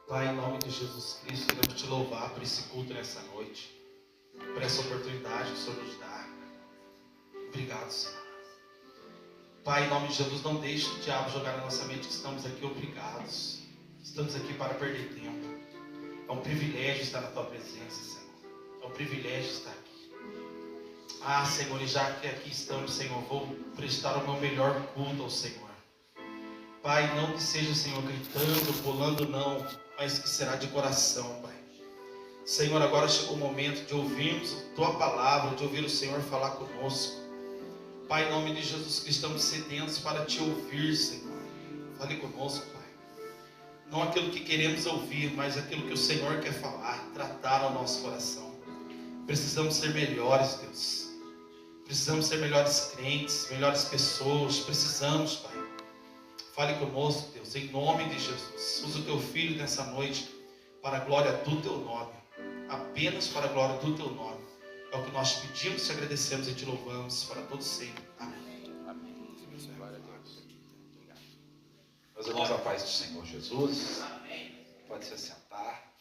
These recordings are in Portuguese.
Pai, em nome de Jesus Cristo, queremos te louvar por esse culto nessa noite, por essa oportunidade que o Senhor nos dá. Obrigado, Senhor. Pai, em nome de Jesus, não deixe o diabo jogar na nossa mente que estamos aqui obrigados. Estamos aqui para perder tempo. É um privilégio estar na Tua presença, Senhor. É um privilégio estar aqui. Ah, Senhor, e já que aqui estamos, Senhor, vou prestar o meu melhor culto ao Senhor. Pai, não que seja, Senhor, gritando, pulando, não, mas que será de coração, Pai. Senhor, agora chegou o momento de ouvirmos a Tua palavra, de ouvir o Senhor falar conosco. Pai, em nome de Jesus, que estamos sedentos para Te ouvir, Senhor. Fale conosco, Pai. Não aquilo que queremos ouvir, mas aquilo que o Senhor quer falar, tratar ao nosso coração. Precisamos ser melhores, Deus. Precisamos ser melhores crentes, melhores pessoas. Precisamos, Pai. Fale conosco, Deus, em nome de Jesus. Usa o Teu Filho nessa noite para a glória do Teu nome. Apenas para a glória do Teu nome. É o que nós pedimos, te agradecemos e te louvamos para todos sempre. Amém. Amém. Glória a Deus. Obrigado. Meus irmãos, a paz do Senhor Jesus. Amém. Pode se assentar.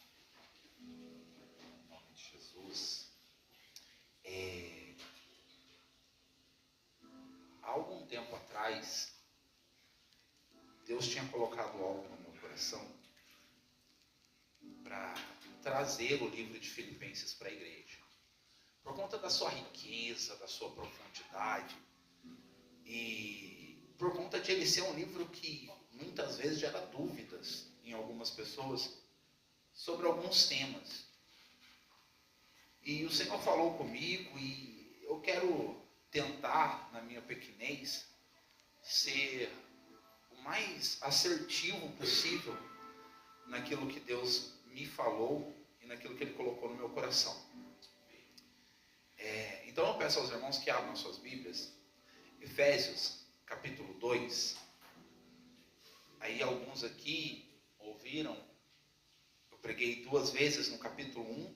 Em nome de Jesus. Há algum tempo atrás, Deus tinha colocado algo no meu coração para trazer o livro de Filipenses para a igreja. Por conta da sua riqueza, da sua profundidade, e por conta de ele ser um livro que muitas vezes gera dúvidas em algumas pessoas sobre alguns temas. E o Senhor falou comigo e eu quero tentar, na minha pequenez, ser o mais assertivo possível naquilo que Deus me falou e naquilo que Ele colocou no meu coração. Então eu peço aos irmãos que abram suas Bíblias, Efésios capítulo 2. Aí alguns aqui ouviram, eu preguei 2 vezes no capítulo 1,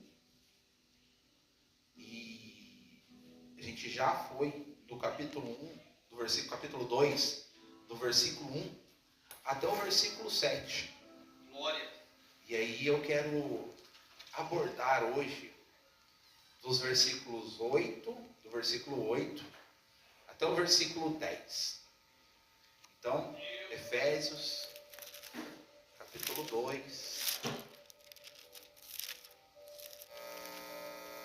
e a gente já foi do capítulo 1, capítulo 2, do versículo 1 até o versículo 7. Glória. E aí eu quero abordar hoje dos versículos 8, do versículo 8 até o versículo 10. Então, Efésios, capítulo 2,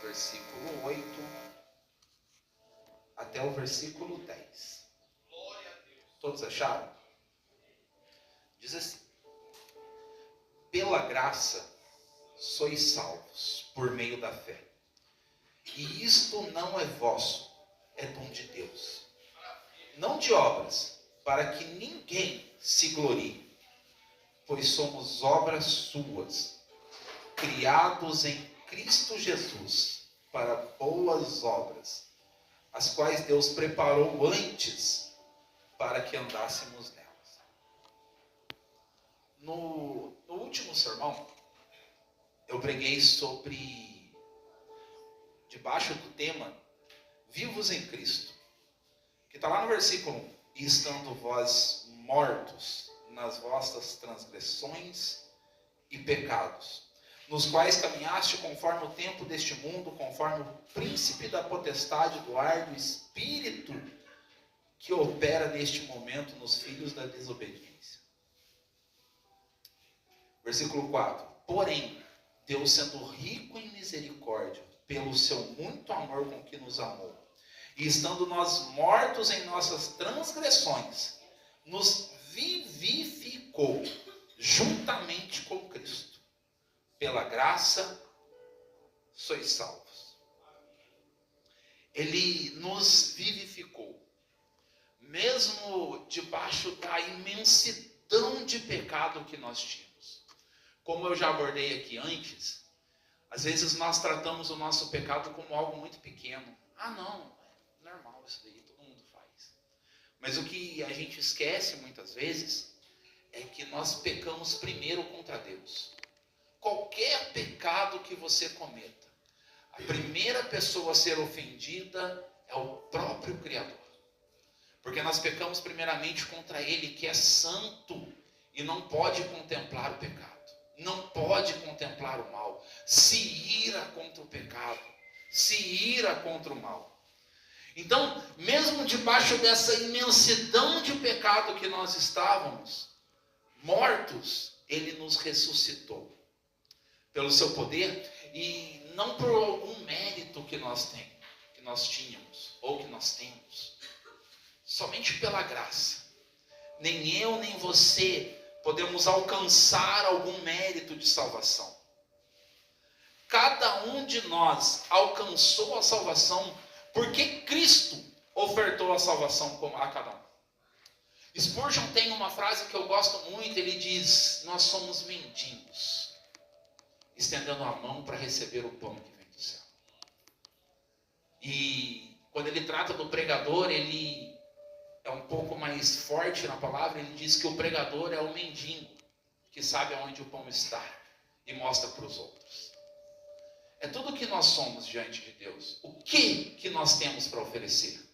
versículo 8 até o versículo 10. Glória a Deus. Todos acharam? Diz assim: pela graça sois salvos por meio da fé. E isto não é vosso, é dom de Deus. Não de obras, para que ninguém se glorie. Pois somos obras suas, criados em Cristo Jesus, para boas obras, as quais Deus preparou antes para que andássemos nelas. No último sermão, eu preguei sobre, debaixo do tema, vivos em Cristo, que está lá no versículo 1, e estando vós mortos nas vossas transgressões e pecados, nos quais caminhaste conforme o tempo deste mundo, conforme o príncipe da potestade do ar, do espírito que opera neste momento nos filhos da desobediência. Versículo 4. Porém, Deus, sendo rico em misericórdia, pelo seu muito amor com que nos amou, e estando nós mortos em nossas transgressões, nos vivificou juntamente com Cristo. Pela graça sois salvos. Ele nos vivificou, mesmo debaixo da imensidão de pecado que nós tínhamos. Como eu já abordei aqui antes, às vezes nós tratamos o nosso pecado como algo muito pequeno. Ah, não, é normal isso daí, todo mundo faz. Mas o que a gente esquece muitas vezes é que nós pecamos primeiro contra Deus. Qualquer pecado que você cometa, a primeira pessoa a ser ofendida é o próprio Criador. Porque nós pecamos primeiramente contra Ele, que é santo e não pode contemplar o pecado. não pode contemplar o mal, se ira contra o pecado, se ira contra o mal. Então, mesmo debaixo dessa imensidão de pecado que nós estávamos, mortos, ele nos ressuscitou pelo seu poder e não por algum mérito que nós tínhamos ou que nós temos, somente pela graça. Nem eu nem você podemos alcançar algum mérito de salvação. Cada um de nós alcançou a salvação porque Cristo ofertou a salvação a cada um. Spurgeon tem uma frase que eu gosto muito, ele diz: nós somos mendigos, estendendo a mão para receber o pão que vem do céu. E quando ele trata do pregador, ele é um pouco mais forte na palavra, ele diz que o pregador é o mendigo, que sabe aonde o pão está e mostra para os outros. É tudo o que nós somos diante de Deus. O que nós temos para oferecer?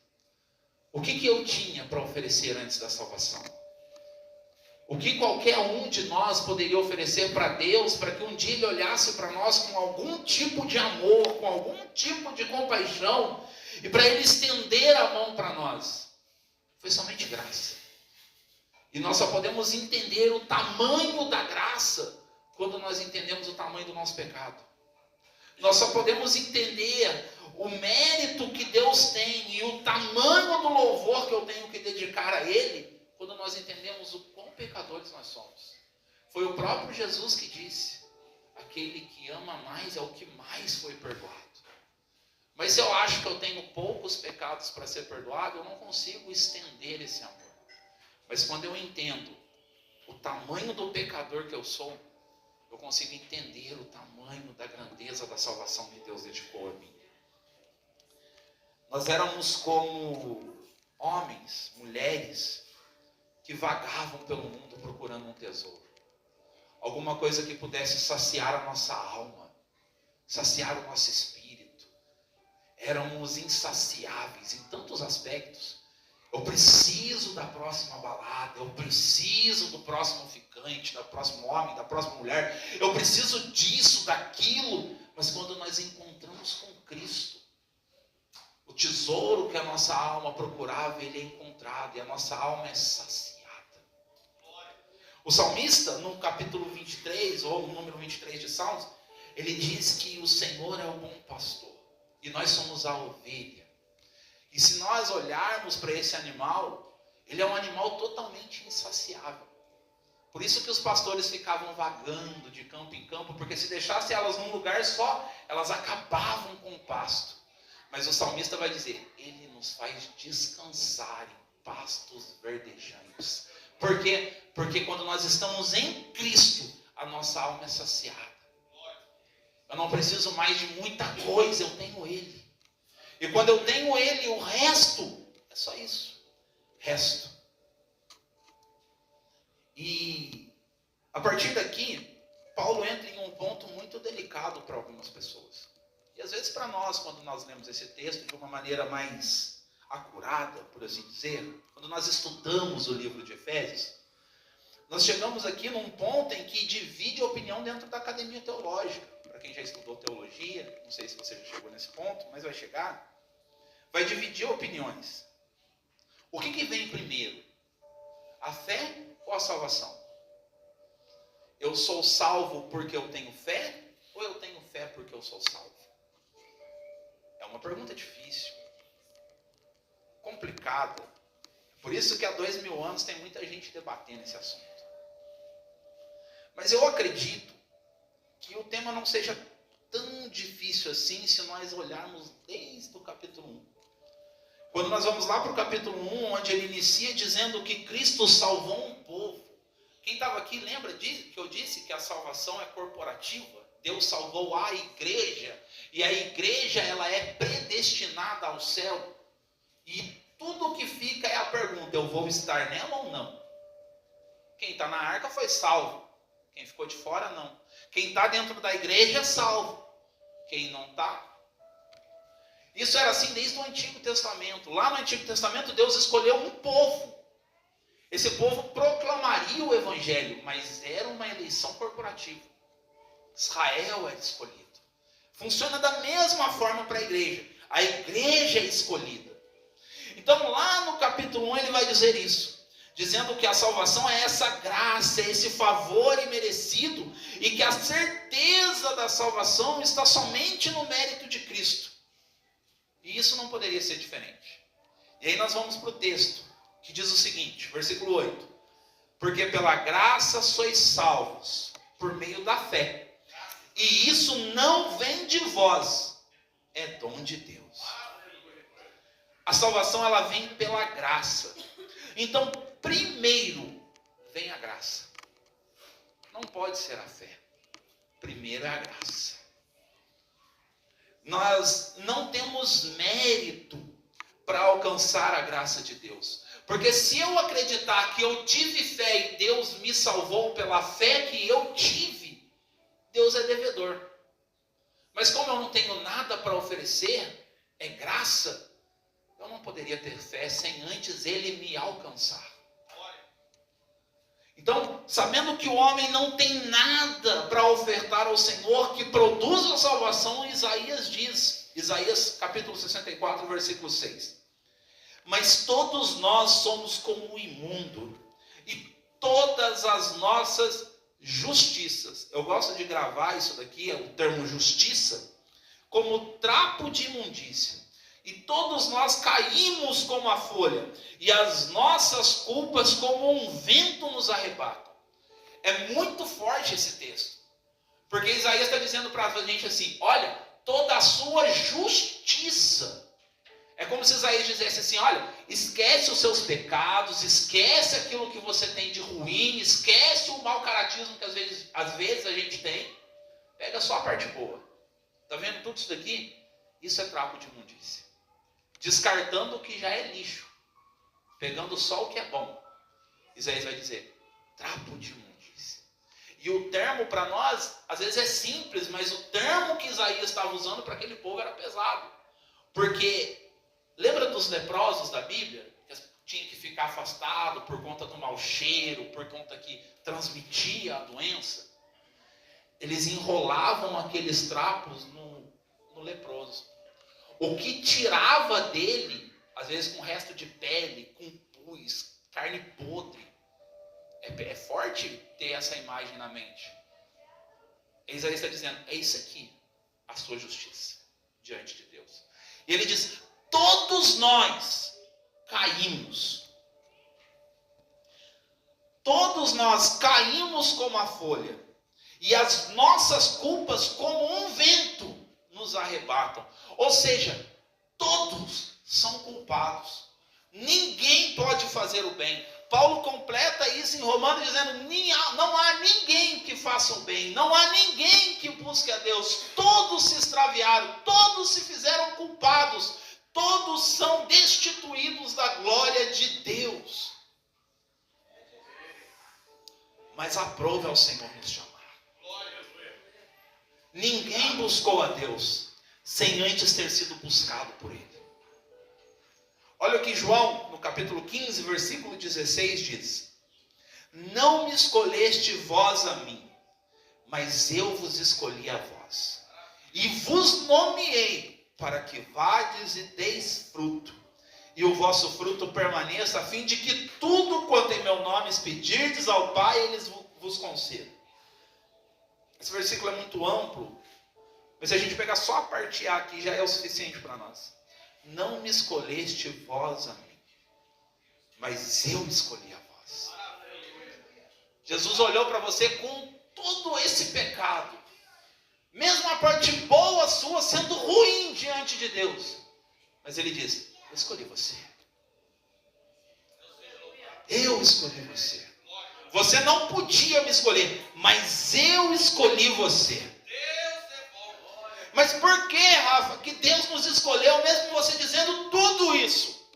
O que eu tinha para oferecer antes da salvação? O que qualquer um de nós poderia oferecer para Deus, para que um dia Ele olhasse para nós com algum tipo de amor, com algum tipo de compaixão, e para Ele estender a mão para nós? Foi somente graça. E nós só podemos entender o tamanho da graça quando nós entendemos o tamanho do nosso pecado. Nós só podemos entender o mérito que Deus tem e o tamanho do louvor que eu tenho que dedicar a Ele quando nós entendemos o quão pecadores nós somos. Foi o próprio Jesus que disse: aquele que ama mais é o que mais foi perdoado. Mas se eu acho que eu tenho poucos pecados para ser perdoado, eu não consigo estender esse amor. Mas quando eu entendo o tamanho do pecador que eu sou, eu consigo entender o tamanho da grandeza da salvação que Deus dedicou a mim. Nós éramos como homens, mulheres, que vagavam pelo mundo procurando um tesouro. Alguma coisa que pudesse saciar a nossa alma, saciar o nosso espírito. Éramos insaciáveis em tantos aspectos. Eu preciso da próxima balada, eu preciso do próximo ficante, do próximo homem, da próxima mulher. Eu preciso disso, daquilo. Mas quando nós encontramos com Cristo, o tesouro que a nossa alma procurava, ele é encontrado e a nossa alma é saciada. O salmista, no capítulo 23, ou no número 23 de Salmos, ele diz que o Senhor é o bom pastor e nós somos a ovelha. E se nós olharmos para esse animal, ele é um animal totalmente insaciável. Por isso que os pastores ficavam vagando de campo em campo, porque se deixasse elas num lugar só, elas acabavam com o pasto. Mas o salmista vai dizer: ele nos faz descansar em pastos verdejantes. Por quê? Porque quando nós estamos em Cristo, a nossa alma é saciada. Eu não preciso mais de muita coisa, eu tenho Ele. E quando eu tenho Ele, o resto é só isso. Resto. E a partir daqui, Paulo entra em um ponto muito delicado para algumas pessoas. E às vezes para nós, quando nós lemos esse texto de uma maneira mais acurada, por assim dizer, quando nós estudamos o livro de Efésios, nós chegamos aqui num ponto em que divide a opinião dentro da academia teológica. Para quem já estudou teologia, não sei se você já chegou nesse ponto, mas vai chegar. Vai dividir opiniões. O que vem primeiro? A fé ou a salvação? Eu sou salvo porque eu tenho fé? Ou eu tenho fé porque eu sou salvo? É uma pergunta difícil. Complicada. Por isso que há 2000 anos tem muita gente debatendo esse assunto. Mas eu acredito que o tema não seja tão difícil assim se nós olharmos desde o capítulo 1. Quando nós vamos lá para o capítulo 1, onde ele inicia dizendo que Cristo salvou um povo. Quem estava aqui lembra que eu disse que a salvação é corporativa? Deus salvou a igreja. E a igreja ela é predestinada ao céu. E tudo que fica é a pergunta: eu vou estar nela ou não? Quem está na arca foi salvo. Quem ficou de fora, não. Quem está dentro da igreja é salvo. Quem não está... Isso era assim desde o Antigo Testamento. Lá no Antigo Testamento, Deus escolheu um povo. Esse povo proclamaria o Evangelho, mas era uma eleição corporativa. Israel é escolhido. Funciona da mesma forma para a igreja. A igreja é escolhida. Então lá no capítulo 1 ele vai dizer isso. Dizendo que a salvação é essa graça, é esse favor imerecido. E que a certeza da salvação está somente no mérito de Cristo. E isso não poderia ser diferente. E aí nós vamos para o texto, que diz o seguinte, versículo 8. Porque pela graça sois salvos, por meio da fé. E isso não vem de vós, é dom de Deus. A salvação ela vem pela graça. Então, primeiro vem a graça. Não pode ser a fé. Primeiro é a graça. Nós não temos mérito para alcançar a graça de Deus. Porque se eu acreditar que eu tive fé e Deus me salvou pela fé que eu tive, Deus é devedor. Mas como eu não tenho nada para oferecer, é graça, eu não poderia ter fé sem antes Ele me alcançar. Então, sabendo que o homem não tem nada para ofertar ao Senhor que produz a salvação, Isaías diz, Isaías capítulo 64, versículo 6. Mas todos nós somos como o imundo, e todas as nossas justiças, eu gosto de gravar isso daqui, é o termo justiça, como trapo de imundícia. E todos nós caímos como a folha, e as nossas culpas como um vento nos arrebatam. É muito forte esse texto, porque Isaías está dizendo para a gente assim, olha, toda a sua justiça. É como se Isaías dissesse assim, olha, esquece os seus pecados, esquece aquilo que você tem de ruim, esquece o mau caratismo que às vezes a gente tem, pega só a parte boa. Está vendo tudo isso daqui? Isso é trapo de imundícia. Descartando o que já é lixo, pegando só o que é bom. Isaías vai dizer, trapo de imundícia. E o termo para nós, às vezes é simples, mas o termo que Isaías estava usando para aquele povo era pesado. Porque, lembra dos leprosos da Bíblia? Que tinha que ficar afastado por conta do mau cheiro, por conta que transmitia a doença. Eles enrolavam aqueles trapos no leproso. O que tirava dele, às vezes com resto de pele, com pus, carne podre. É forte ter essa imagem na mente. Isaías está dizendo, é isso aqui, a sua justiça diante de Deus. E ele diz, todos nós caímos. Todos nós caímos como a folha. E as nossas culpas como um vento nos arrebatam. Ou seja, todos são culpados. Ninguém pode fazer o bem. Paulo completa isso em Romanos dizendo, não há ninguém que faça o bem, não há ninguém que busque a Deus. Todos se extraviaram, todos se fizeram culpados, todos são destituídos da glória de Deus. Mas aprove ao Senhor nos chamar. Ninguém buscou a Deus sem antes ter sido buscado por Ele. Olha o que João, no capítulo 15, versículo 16, diz. Não me escolheste vós a mim, mas eu vos escolhi a vós. E vos nomeei para que vades e deis fruto. E o vosso fruto permaneça, a fim de que tudo quanto em meu nome pedirdes ao Pai, Ele vos conceda. Esse versículo é muito amplo, mas se a gente pegar só a parte A aqui, já é o suficiente para nós. Não me escolheste vós a mim, mas eu escolhi a vós. Jesus olhou para você com todo esse pecado, mesmo a parte boa sua sendo ruim diante de Deus, mas Ele diz, eu escolhi você. Eu escolhi você. Você não podia me escolher, mas eu escolhi você. Mas por que, Rafa, que Deus nos escolheu, mesmo você dizendo tudo isso?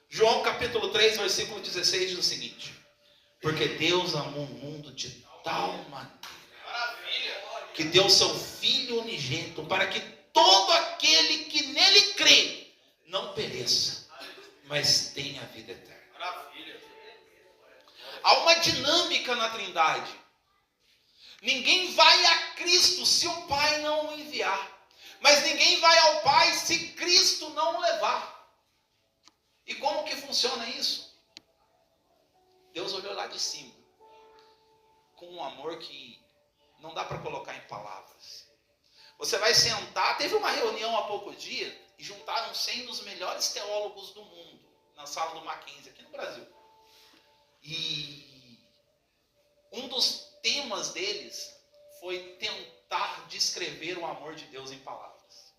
João capítulo 3, versículo 16 diz o seguinte. Porque Deus amou o mundo de tal maneira que deu seu Filho unigênito para que todo aquele que nele crê não pereça, mas tenha a vida eterna. Há uma dinâmica na Trindade. Ninguém vai a Cristo se o Pai não o enviar. Mas ninguém vai ao Pai se Cristo não o levar. E como que funciona isso? Deus olhou lá de cima, com um amor que não dá para colocar em palavras. Você vai sentar, teve uma reunião há poucos dias, e juntaram 100 dos melhores teólogos do mundo, na sala do Mackenzie, aqui no Brasil. E um dos temas deles foi tentar descrever o amor de Deus em palavras.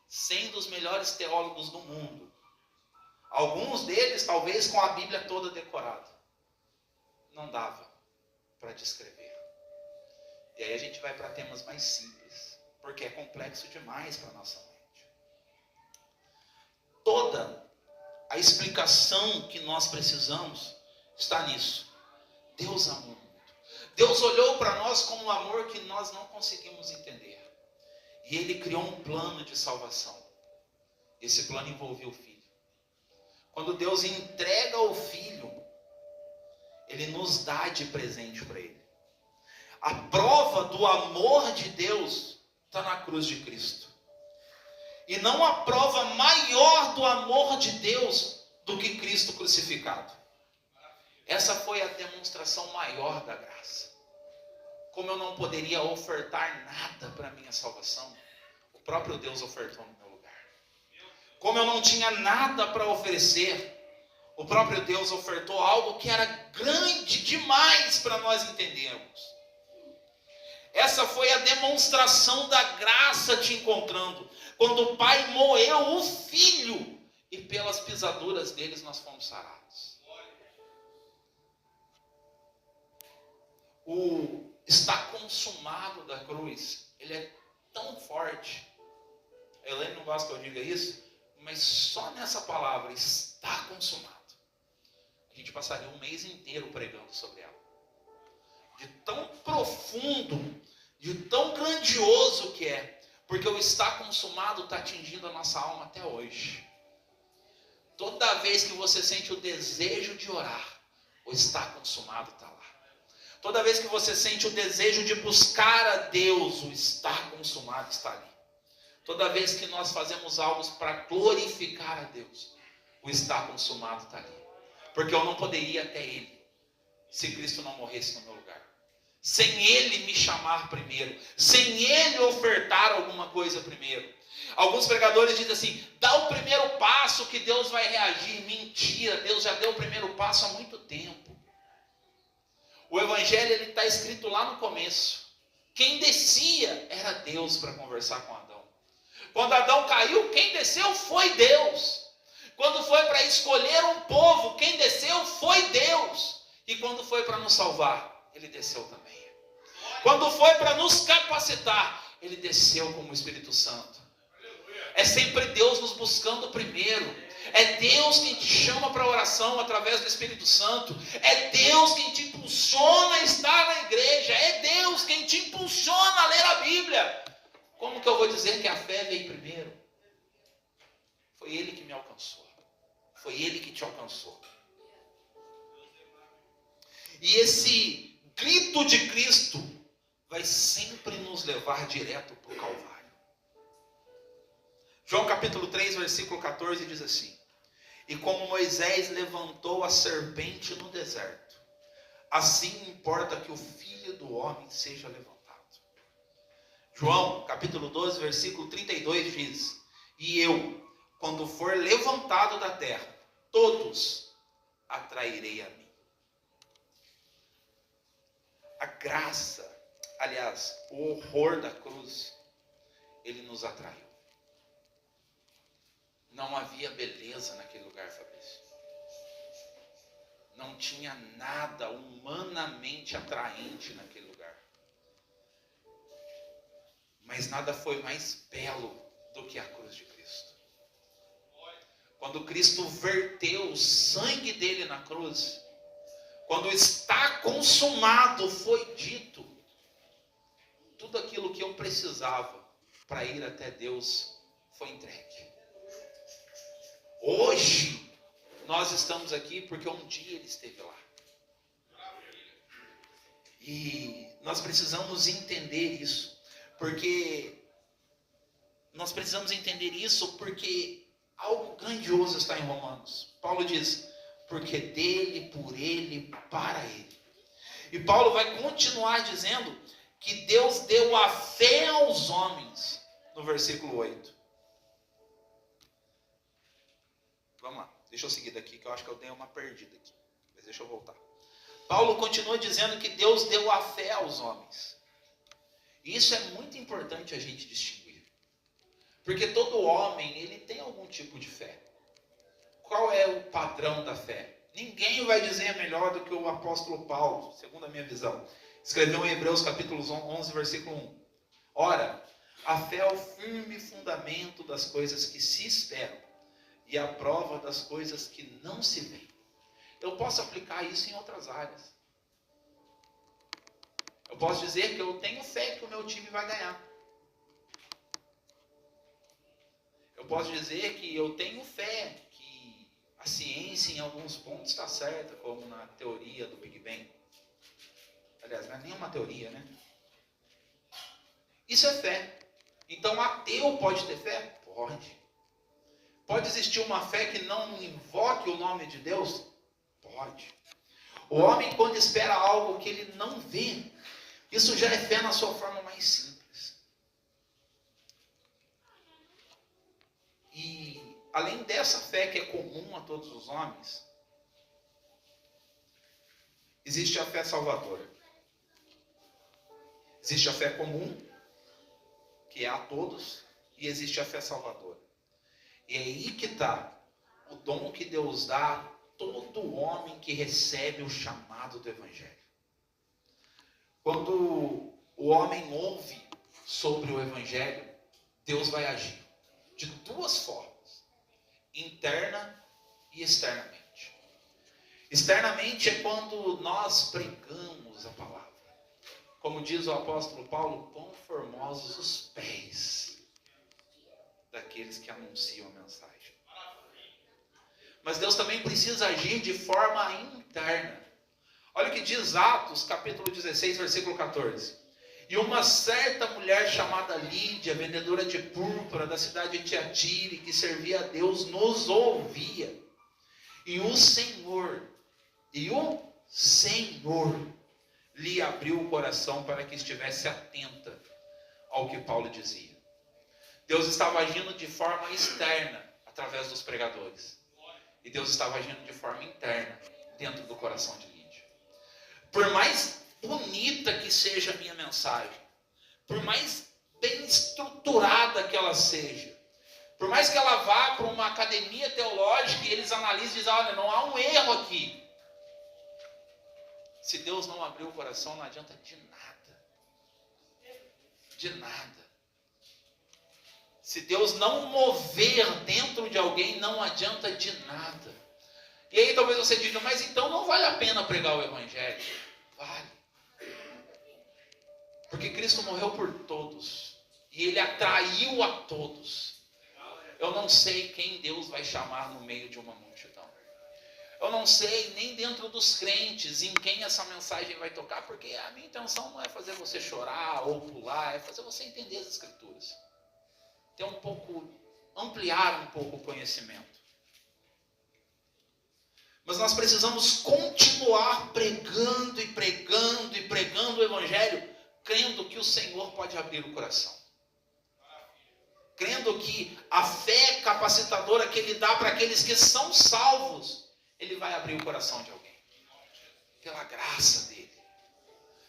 100 dos melhores teólogos do mundo. Alguns deles, talvez, com a Bíblia toda decorada. Não dava para descrever. E aí a gente vai para temas mais simples, porque é complexo demais para a nossa mente. Toda a explicação que nós precisamos está nisso. Deus amou muito. Deus olhou para nós com um amor que nós não conseguimos entender. E Ele criou um plano de salvação. Esse plano envolvia o Filho. Quando Deus entrega o Filho, Ele nos dá de presente para Ele. A prova do amor de Deus está na cruz de Cristo. E não há prova maior do amor de Deus do que Cristo crucificado. Essa foi a demonstração maior da graça. Como eu não poderia ofertar nada para a minha salvação, o próprio Deus ofertou no meu lugar. Como eu não tinha nada para oferecer, o próprio Deus ofertou algo que era grande demais para nós entendermos. Essa foi a demonstração da graça te encontrando. Quando o Pai moeu o Filho e pelas pisaduras deles nós fomos sarados. O está consumado da cruz, ele é tão forte. A Helene não gosta que eu diga isso, mas só nessa palavra, está consumado, a gente passaria um mês inteiro pregando sobre ela. De tão profundo, de tão grandioso que é, porque o está consumado está atingindo a nossa alma até hoje. Toda vez que você sente o desejo de orar, o está consumado está lá. Toda vez que você sente o desejo de buscar a Deus, o está consumado está ali. Toda vez que nós fazemos algo para glorificar a Deus, o está consumado está ali. Porque eu não poderia ir até Ele, se Cristo não morresse no meu lugar. Sem Ele me chamar primeiro, sem Ele ofertar alguma coisa primeiro. Alguns pregadores dizem assim, dá o primeiro passo que Deus vai reagir. Mentira, Deus já deu o primeiro passo há muito tempo. O Evangelho está escrito lá no começo. Quem descia era Deus para conversar com Adão. Quando Adão caiu, quem desceu foi Deus. Quando foi para escolher um povo, quem desceu foi Deus. E quando foi para nos salvar, Ele desceu também. Quando foi para nos capacitar, Ele desceu como o Espírito Santo. É sempre Deus nos buscando primeiro. É Deus quem te chama para a oração através do Espírito Santo. É Deus quem te impulsiona a estar na igreja. É Deus quem te impulsiona a ler a Bíblia. Como que eu vou dizer que a fé veio primeiro? Foi Ele que me alcançou. Foi Ele que te alcançou. E esse grito de Cristo vai sempre nos levar direto para o Calvário. João capítulo 3, versículo 14 diz assim: e como Moisés levantou a serpente no deserto, assim importa que o Filho do Homem seja levantado. João capítulo 12, versículo 32 diz: e eu, quando for levantado da terra, todos atrairei a mim. A graça, aliás, o horror da cruz, ele nos atraiu. Não havia beleza naquele lugar, Fabrício. Não tinha nada humanamente atraente naquele lugar. Mas nada foi mais belo do que a cruz de Cristo. Quando Cristo verteu o sangue dele na cruz, quando está consumado, foi dito, tudo aquilo que eu precisava para ir até Deus foi entregue. Hoje, nós estamos aqui porque um dia Ele esteve lá. E nós precisamos entender isso, porque algo grandioso está em Romanos. Paulo diz, porque dele, por ele, para ele. E Paulo vai continuar dizendo que Deus deu a fé aos homens, no versículo 8. Vamos lá, deixa eu seguir daqui, que eu acho que eu dei uma perdida aqui. Mas deixa eu voltar. Paulo continua dizendo que Deus deu a fé aos homens. E isso é muito importante a gente distinguir. Porque todo homem, ele tem algum tipo de fé. Qual é o padrão da fé? Ninguém vai dizer melhor do que o apóstolo Paulo, segundo a minha visão. Escreveu em Hebreus capítulo 11, versículo 1. Ora, a fé é o firme fundamento das coisas que se esperam e a prova das coisas que não se veem. Eu posso aplicar isso em outras áreas. Eu posso dizer que eu tenho fé que o meu time vai ganhar. Eu posso dizer que eu tenho fé que a ciência em alguns pontos está certa, como na teoria do Big Bang. Aliás, não é nenhuma teoria, né? Isso é fé. Então, ateu pode ter fé? Pode. Pode existir uma fé que não invoque o nome de Deus? Pode. O homem, quando espera algo que ele não vê, isso já é fé na sua forma mais simples. E, além dessa fé que é comum a todos os homens, existe a fé salvadora. Existe a fé comum, que é a todos, e existe a fé salvadora. E é aí que está o dom que Deus dá a todo homem que recebe o chamado do Evangelho. Quando o homem ouve sobre o Evangelho, Deus vai agir de duas formas, interna e externamente. Externamente é quando nós pregamos a palavra. Como diz o apóstolo Paulo, quão formosos os pés daqueles que anunciam a mensagem. Mas Deus também precisa agir de forma interna. Olha o que diz Atos, capítulo 16, versículo 14. E uma certa mulher chamada Lídia, vendedora de púrpura da cidade de Tiatira, que servia a Deus, nos ouvia. E o Senhor lhe abriu o coração para que estivesse atenta ao que Paulo dizia. Deus estava agindo de forma externa, através dos pregadores. E Deus estava agindo de forma interna, dentro do coração de Lídia. Por mais bonita que seja a minha mensagem, por mais bem estruturada que ela seja, por mais que ela vá para uma academia teológica e eles analisem e dizem, olha, não há um erro aqui. Se Deus não abrir o coração, não adianta de nada. De nada. Se Deus não mover dentro de alguém, não adianta de nada. E aí talvez você diga, mas então não vale a pena pregar o Evangelho. Vale. Porque Cristo morreu por todos. E Ele atraiu a todos. Eu não sei quem Deus vai chamar no meio de uma multidão. Eu não sei nem dentro dos crentes em quem essa mensagem vai tocar, porque a minha intenção não é fazer você chorar ou pular, é fazer você entender as Escrituras. Ampliar um pouco o conhecimento. Mas nós precisamos continuar pregando e pregando e pregando o Evangelho, crendo que o Senhor pode abrir o coração. Crendo que a fé capacitadora que Ele dá para aqueles que são salvos, Ele vai abrir o coração de alguém. Pela graça dEle.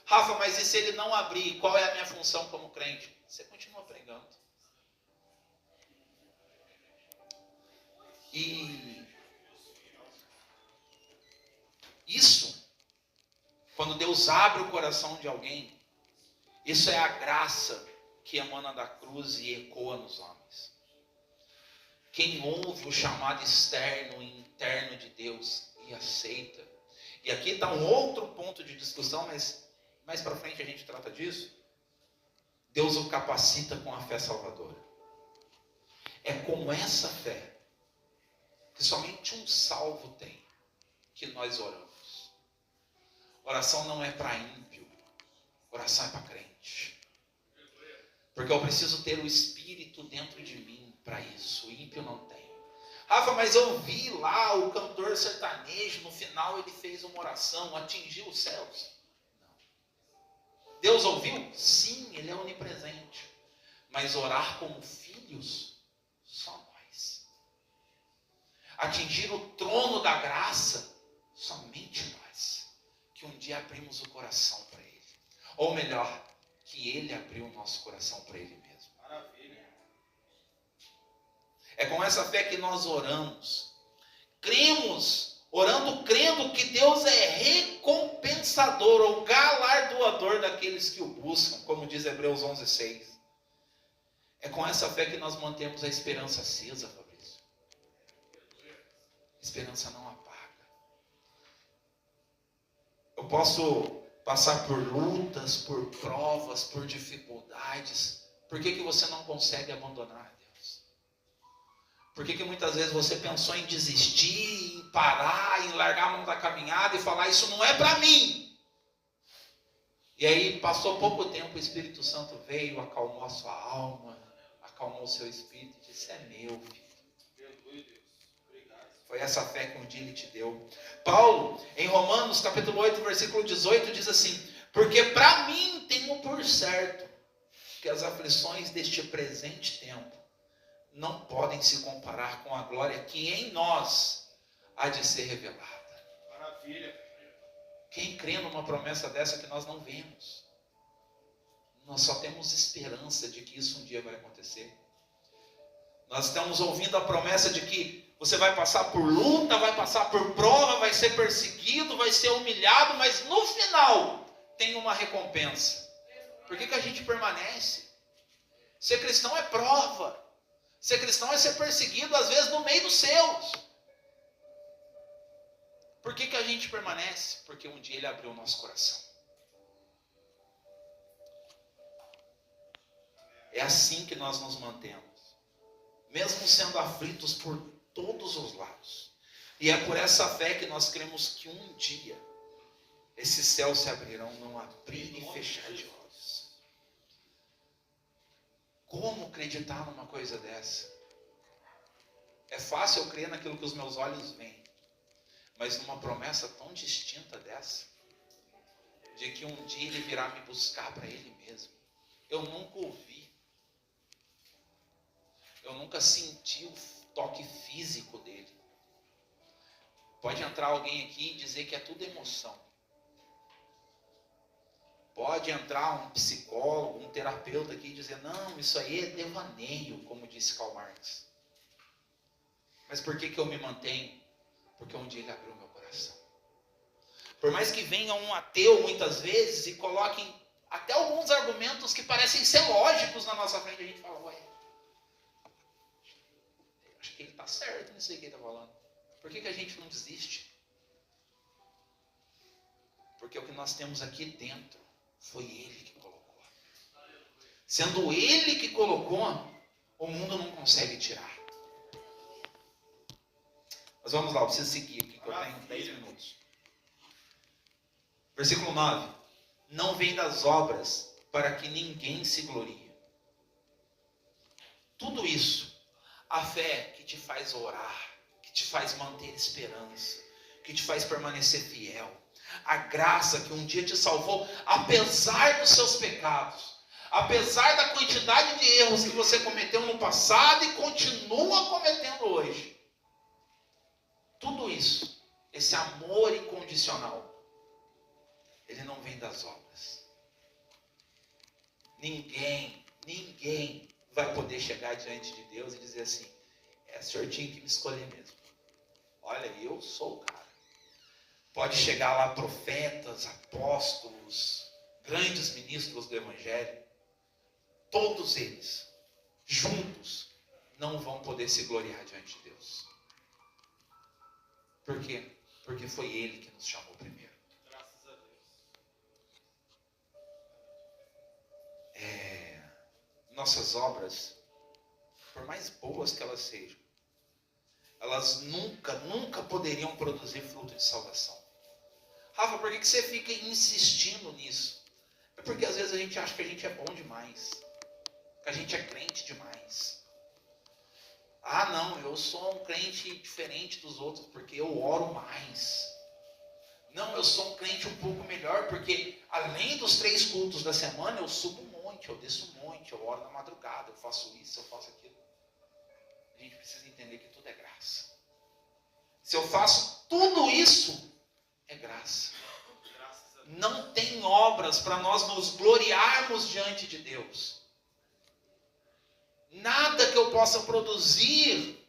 Rafa, mas e se Ele não abrir, qual é a minha função como crente? Você continua pregando. E isso, quando Deus abre o coração de alguém, isso é a graça que emana da cruz e ecoa nos homens. Quem ouve o chamado externo e interno de Deus e aceita. E aqui está um outro ponto de discussão, mas mais para frente a gente trata disso. Deus o capacita com a fé salvadora. É com essa fé que somente um salvo tem, que nós oramos. Oração não é para ímpio, Oração é para crente. Porque eu preciso ter o Espírito dentro de mim para isso. O ímpio não tem. Rafa, mas eu vi lá o cantor sertanejo, no final ele fez uma oração, atingiu os céus. Não. Deus ouviu? Sim, ele é onipresente. Mas orar como filhos, só nós. Atingir o trono da graça, somente nós. Que um dia abrimos o coração para Ele. Ou melhor, que Ele abriu o nosso coração para Ele mesmo. Maravilha. É com essa fé que nós oramos. Cremos, orando crendo que Deus é recompensador ou galardoador daqueles que o buscam, como diz Hebreus 11:6. É com essa fé que nós mantemos a esperança acesa, Fabrício. A esperança não apaga. Eu posso passar por lutas, por provas, por dificuldades. Por que você não consegue abandonar Deus? Por que muitas vezes você pensou em desistir, em parar, em largar a mão da caminhada e falar, isso não é para mim? E aí passou pouco tempo, o Espírito Santo veio, acalmou a sua alma, acalmou o seu espírito e disse, é meu, filho. Foi essa fé que um dia Ele te deu. Paulo, em Romanos capítulo 8, versículo 18, diz assim, porque para mim tenho por certo que as aflições deste presente tempo não podem se comparar com a glória que em nós há de ser revelada. Maravilha. Quem crê numa promessa dessa que nós não vemos? Nós só temos esperança de que isso um dia vai acontecer. Nós estamos ouvindo a promessa de que você vai passar por luta, vai passar por prova, vai ser perseguido, vai ser humilhado, mas no final tem uma recompensa. Por que a gente permanece? Ser cristão é prova. Ser cristão é ser perseguido, às vezes, no meio dos seus. Por que a gente permanece? Porque um dia Ele abriu o nosso coração. É assim que nós nos mantemos. Mesmo sendo aflitos por todos os lados. E é por essa fé que nós cremos que um dia esses céus se abrirão, não abrir e fechar de olhos. Como acreditar numa coisa dessa? É fácil eu crer naquilo que os meus olhos veem, mas numa promessa tão distinta dessa, de que um dia Ele virá me buscar para Ele mesmo. Eu nunca ouvi. Eu nunca senti o toque físico dele. Pode entrar alguém aqui e dizer que é tudo emoção. Pode entrar um psicólogo, um terapeuta aqui e dizer, não, isso aí é devaneio, como disse Karl Marx. Mas por que eu me mantenho? Porque um dia Ele abriu meu coração. Por mais que venha um ateu muitas vezes e coloquem até alguns argumentos que parecem ser lógicos na nossa frente, a gente fala, ué, acho que ele está certo nisso aí que ele está falando. Por que a gente não desiste? Porque o que nós temos aqui dentro foi Ele que colocou. Sendo Ele que colocou, o mundo não consegue tirar. Mas vamos lá, eu preciso seguir aqui, que eu tenho 10 minutos. Versículo 9. Não vem das obras para que ninguém se glorie. Tudo isso, a fé que te faz orar, que te faz manter esperança, que te faz permanecer fiel, a graça que um dia te salvou, apesar dos seus pecados, apesar da quantidade de erros que você cometeu no passado e continua cometendo hoje. Tudo isso, esse amor incondicional, ele não vem das obras. Ninguém vai poder chegar diante de Deus e dizer assim, o senhor tinha que me escolher mesmo. Olha, eu sou o cara. Pode chegar lá profetas, apóstolos, grandes ministros do Evangelho. Todos eles, juntos, não vão poder se gloriar diante de Deus. Por quê? Porque foi Ele que nos chamou primeiro. Graças a Deus. Nossas obras, por mais boas que elas sejam, elas nunca poderiam produzir fruto de salvação. Rafa, por que você fica insistindo nisso? É porque às vezes a gente acha que a gente é bom demais, que a gente é crente demais. Ah, não, eu sou um crente diferente dos outros porque eu oro mais. Não, eu sou um crente um pouco melhor porque além dos 3 cultos da semana eu subo um monte, eu desço um monte, eu oro na madrugada, eu faço isso, eu faço aquilo. A gente precisa entender que tudo é graça. Se eu faço tudo isso, é graça. Não tem obras para nós nos gloriarmos diante de Deus. Nada que eu possa produzir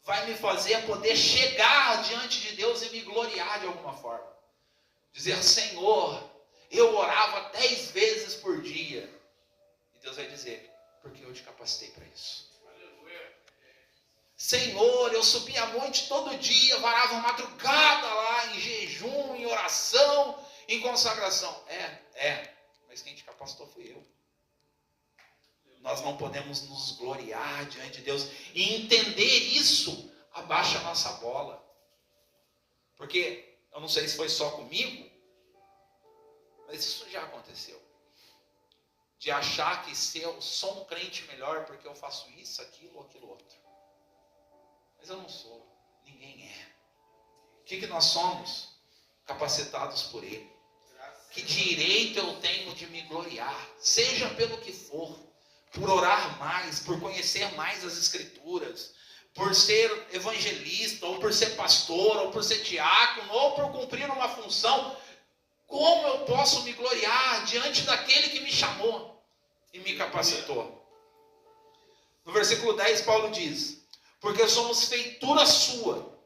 vai me fazer poder chegar diante de Deus e me gloriar de alguma forma. Dizer, Senhor, eu orava 10 vezes por dia. E Deus vai dizer, porque eu te capacitei para isso. Senhor, eu subia monte todo dia, varava madrugada lá, em jejum, em oração, em consagração. Mas quem te capacitou fui eu. Nós não podemos nos gloriar diante de Deus. E entender isso, abaixa a nossa bola. Porque, eu não sei se foi só comigo, mas isso já aconteceu. De achar que se eu sou um crente melhor porque eu faço isso, aquilo, aquilo outro. Mas eu não sou, ninguém é. O que nós somos? Capacitados por Ele. Que direito eu tenho de me gloriar, seja pelo que for, por orar mais, por conhecer mais as Escrituras, por ser evangelista, ou por ser pastor, ou por ser diácono, ou por cumprir uma função. Como eu posso me gloriar diante daquele que me chamou e me capacitou? No versículo 10, Paulo diz, porque somos feitura sua,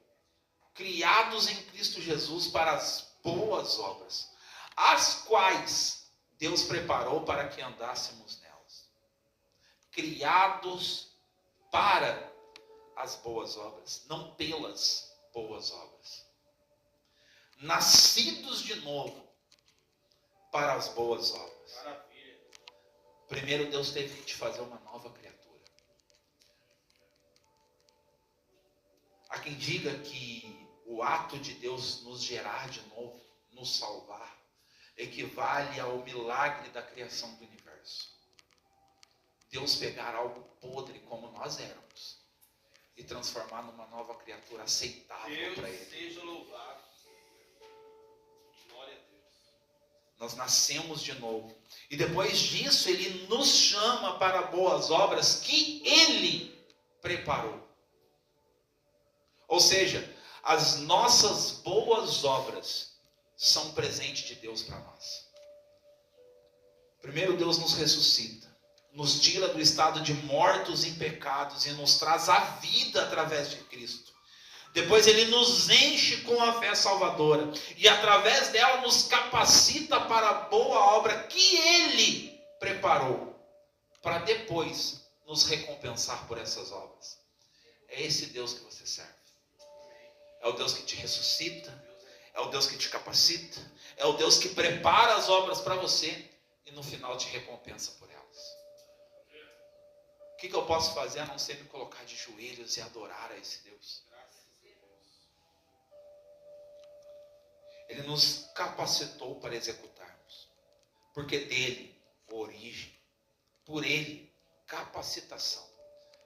criados em Cristo Jesus para as boas obras, as quais Deus preparou para que andássemos nelas. Criados para as boas obras, não pelas boas obras. Nascidos de novo para as boas obras. Maravilha. Primeiro Deus teve que te fazer uma nova criatura. Há quem diga que o ato de Deus nos gerar de novo, nos salvar, equivale ao milagre da criação do universo. Deus pegar algo podre como nós éramos e transformar numa nova criatura aceitável para Ele. Deus seja louvado. Glória a Deus. Nós nascemos de novo. E depois disso Ele nos chama para boas obras que Ele preparou. Ou seja, as nossas boas obras são presente de Deus para nós. Primeiro Deus nos ressuscita, nos tira do estado de mortos em pecados e nos traz a vida através de Cristo. Depois Ele nos enche com a fé salvadora e através dela nos capacita para a boa obra que Ele preparou, para depois nos recompensar por essas obras. É esse Deus que você serve. É o Deus que te ressuscita, é o Deus que te capacita, é o Deus que prepara as obras para você e no final te recompensa por elas. O que eu posso fazer a não ser me colocar de joelhos e adorar a esse Deus? Ele nos capacitou para executarmos, porque dele, origem, por ele, capacitação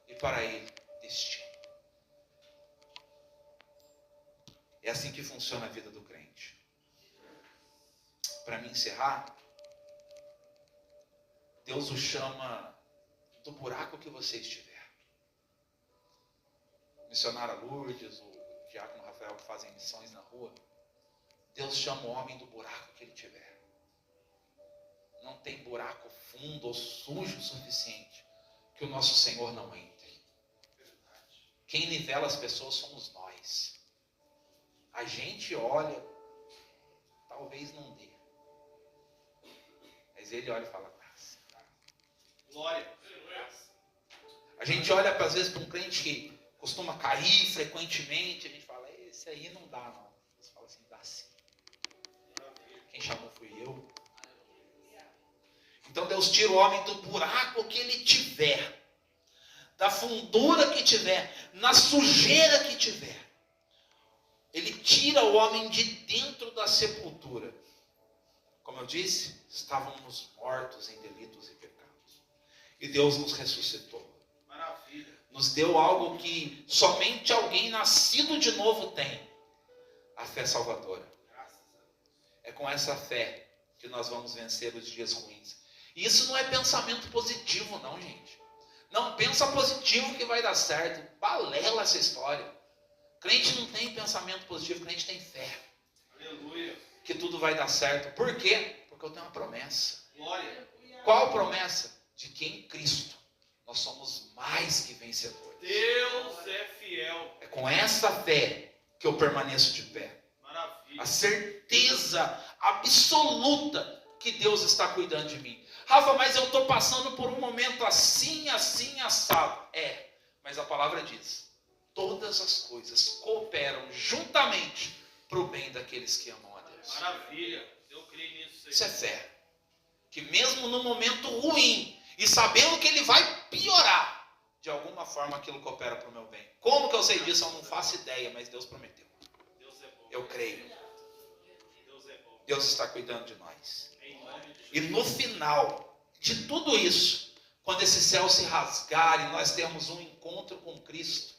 e para ele, destino. É assim que funciona a vida do crente. Para me encerrar, Deus o chama do buraco que você estiver. Missionária Lourdes, o diácono Rafael que fazem missões na rua, Deus chama o homem do buraco que ele tiver. Não tem buraco fundo ou sujo o suficiente que o nosso Senhor não entre. Quem nivela as pessoas somos nós. A gente olha, talvez não dê. Mas Ele olha e fala, graça. Glória. A gente olha, às vezes, para um crente que costuma cair frequentemente, a gente fala, esse aí não dá, não. Você fala assim, dá sim. Quem chamou fui eu. Então Deus tira o homem do buraco que ele tiver, da fundura que tiver, na sujeira que tiver. Ele tira o homem de dentro da sepultura. Como eu disse, estávamos mortos em delitos e pecados. E Deus nos ressuscitou. Maravilha. Nos deu algo que somente alguém nascido de novo tem. A fé salvadora. É com essa fé que nós vamos vencer os dias ruins. E isso não é pensamento positivo, não, gente. Não pensa positivo que vai dar certo. Balela essa história. Crente não tem pensamento positivo, crente tem fé. Aleluia. Que tudo vai dar certo. Por quê? Porque eu tenho uma promessa. Glória. Qual promessa? De que em Cristo nós somos mais que vencedores. Deus é fiel. É com essa fé que eu permaneço de pé. Maravilha. A certeza absoluta que Deus está cuidando de mim. Rafa, mas eu estou passando por um momento assim, assim, assado. Mas a palavra diz, todas as coisas cooperam juntamente para o bem daqueles que amam a Deus. Maravilha. Eu creio nisso. Isso é fé. Que mesmo no momento ruim, e sabendo que ele vai piorar, de alguma forma aquilo coopera para o meu bem. Como que eu sei disso? Eu não faço ideia, mas Deus prometeu. Deus é bom. Eu creio. Deus é bom. Deus está cuidando de nós. Em nome de Jesus. E no final de tudo isso, quando esse céu se rasgar e nós temos um encontro com Cristo,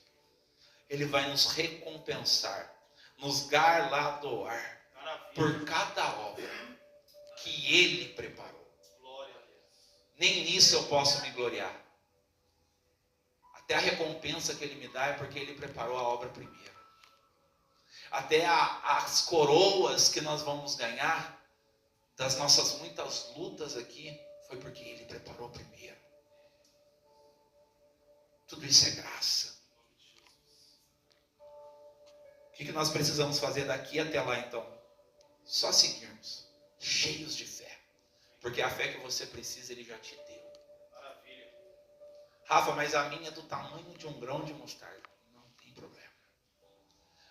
Ele vai nos recompensar, nos galardoar por cada obra que Ele preparou. Glória a Deus. Nem nisso eu posso me gloriar. Até a recompensa que Ele me dá é porque Ele preparou a obra primeiro. Até as coroas que nós vamos ganhar das nossas muitas lutas aqui, foi porque Ele preparou primeiro. Tudo isso é graça. O que nós precisamos fazer daqui até lá então? Só seguirmos, cheios de fé. Porque a fé que você precisa, Ele já te deu. Maravilha. Rafa, mas a minha é do tamanho de um grão de mostarda. Não tem problema.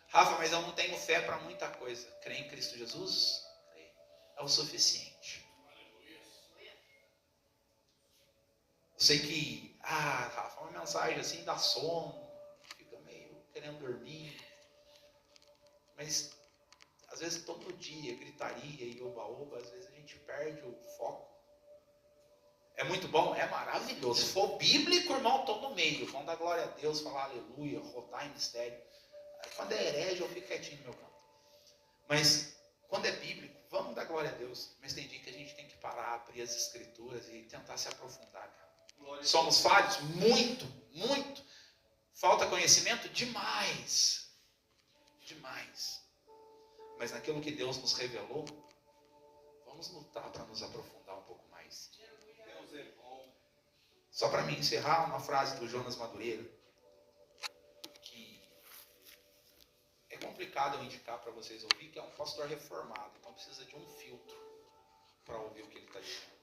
Rafa, mas eu não tenho fé para muita coisa. Crê em Cristo Jesus? Crê. É o suficiente. Eu sei que, Rafa, uma mensagem assim dá sono, fica meio querendo dormir. Mas, às vezes, todo dia, gritaria e oba-oba, às vezes a gente perde o foco. É muito bom? É maravilhoso. Se for bíblico, irmão, estou no meio. Vamos dar glória a Deus, falar aleluia, rodar em mistério. Quando é herege, eu fico quietinho no meu canto. Mas, quando é bíblico, vamos dar glória a Deus. Mas tem dia que a gente tem que parar, abrir as escrituras e tentar se aprofundar, cara. Somos falhos? Muito, muito. Falta conhecimento? Demais. Demais. Mas naquilo que Deus nos revelou, vamos lutar para nos aprofundar um pouco mais. Deus é bom. Só para me encerrar, uma frase do Jonas Madureira, que é complicado eu indicar para vocês ouvir, que é um pastor reformado, então precisa de um filtro para ouvir o que ele está dizendo.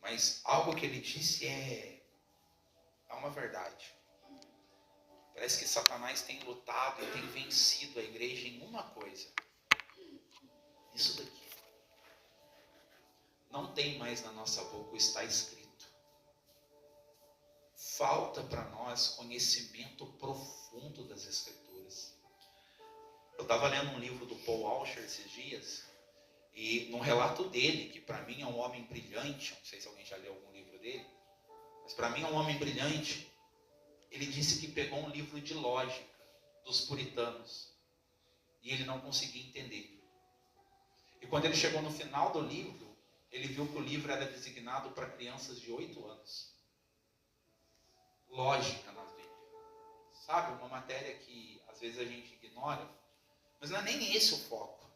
Mas algo que ele disse é uma verdade. Parece que Satanás tem lutado e tem vencido a igreja em uma coisa. Isso daqui. Não tem mais na nossa boca o está escrito. Falta para nós conhecimento profundo das Escrituras. Eu estava lendo um livro do Paul Washer esses dias, e num relato dele, que para mim é um homem brilhante, não sei se alguém já leu algum livro dele, mas para mim é um homem brilhante. Ele disse que pegou um livro de lógica dos puritanos e ele não conseguia entender. E quando ele chegou no final do livro, ele viu que o livro era designado para crianças de 8 anos. Lógica na Bíblia. Sabe, uma matéria que às vezes a gente ignora, mas não é nem esse o foco.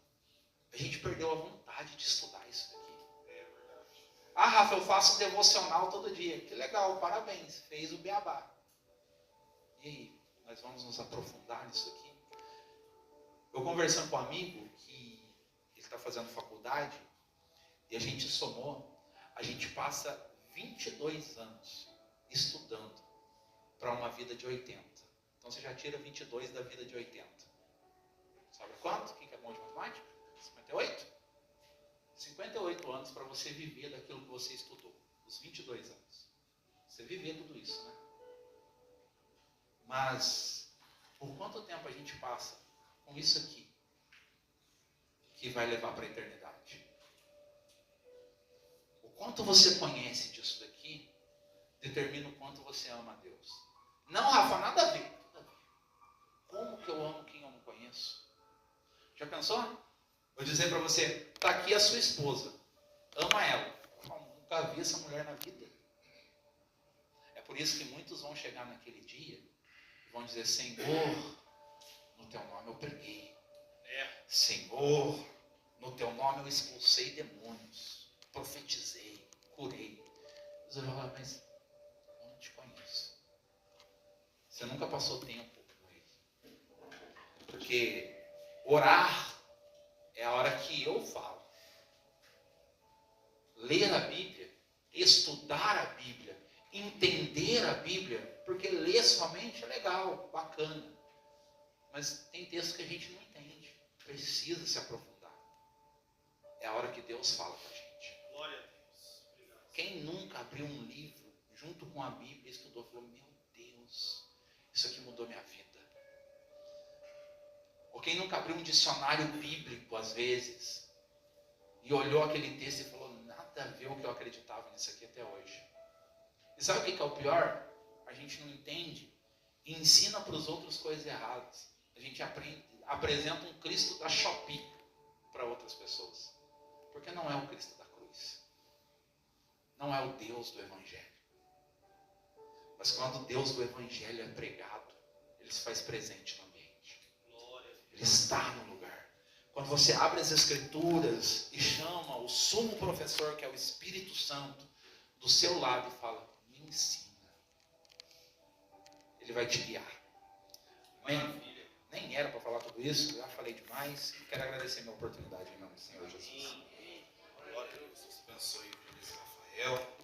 A gente perdeu a vontade de estudar isso daqui. É verdade. Rafa, eu faço devocional todo dia. Que legal, parabéns, fez o beabá. E aí, nós vamos nos aprofundar nisso aqui? Eu conversando com um amigo que ele está fazendo faculdade, e a gente somou, a gente passa 22 anos estudando para uma vida de 80. Então você já tira 22 da vida de 80. Sabe quanto? Quem que é bom de matemática? 58? 58 anos para você viver daquilo que você estudou. Os 22 anos. Você viver tudo isso, né? Mas, por quanto tempo a gente passa com isso aqui, que vai levar para a eternidade? quanto você conhece disso daqui determina o quanto você ama a Deus. Não, Rafa, nada a ver. Como que eu amo quem eu não conheço? Já pensou? Vou dizer para você, está aqui a sua esposa. Ama ela. Eu nunca vi essa mulher na vida. É por isso que muitos vão chegar naquele dia e vão dizer, Senhor, no teu nome eu preguei. Senhor, no teu nome eu expulsei demônios. Profetizei, curei. Você vai falar, mas eu não te conheço. Você nunca passou tempo com ele. Porque orar é a hora que eu falo. Ler a Bíblia, estudar a Bíblia, entender a Bíblia, porque ler somente é legal, bacana. Mas tem textos que a gente não entende. Precisa se aprofundar. É a hora que Deus fala com a gente. Glória a Deus. Obrigado. Quem nunca abriu um livro junto com a Bíblia, estudou, falou, meu Deus, isso aqui mudou minha vida. Ou quem nunca abriu um dicionário bíblico, às vezes, e olhou aquele texto e falou, nada a ver o que eu acreditava nisso aqui até hoje. E sabe o que é o pior? A gente não entende e ensina para os outros coisas erradas. A gente apresenta um Cristo da Shopee para outras pessoas. Porque não é o Cristo da cruz. Não é o Deus do Evangelho. Mas quando o Deus do Evangelho é pregado, ele se faz presente no ambiente. Ele está no lugar. Quando você abre as Escrituras e chama o sumo professor, que é o Espírito Santo, do seu lado e fala, me ensina. Ele vai te guiar. Amém? Nem era para falar tudo isso, já falei demais. Quero agradecer a minha oportunidade em nome do Senhor Jesus. Glória a Deus. Deus abençoe o Rafael.